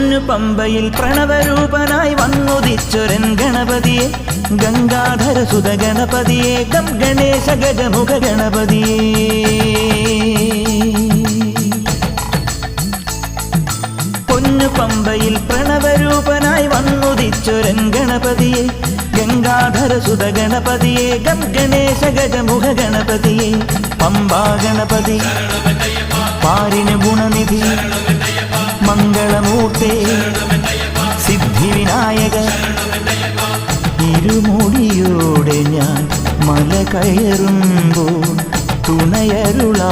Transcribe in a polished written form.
പൊന്നു പമ്പയിൽ പ്രണവരൂപനായി വന്നുദിച്ചൊരൻ ഗണപതിയെ ഗംഗാധര സുത ഗണപതിയെ ഗം ഗണേശ ഗജമുഖ ഗണപതിയെ പൊന്നു പമ്പയിൽ പ്രണവരൂപനായി വന്നുദിച്ചൊരൻ ഗണപതിയെ ഗംഗാധര സുത ഗണപതിയെ ഗം ഗണേശ ഗജമുഖ ഗണപതിയെ പമ്പാ ഗണപതി പാരിന് ഗുണനിധി മംഗളമൂർത്തേ സിദ്ധിവിനായക ഇരുമുടിയോടെ ഞാൻ മല കയറുമ്പോൾ തുണയരുളാ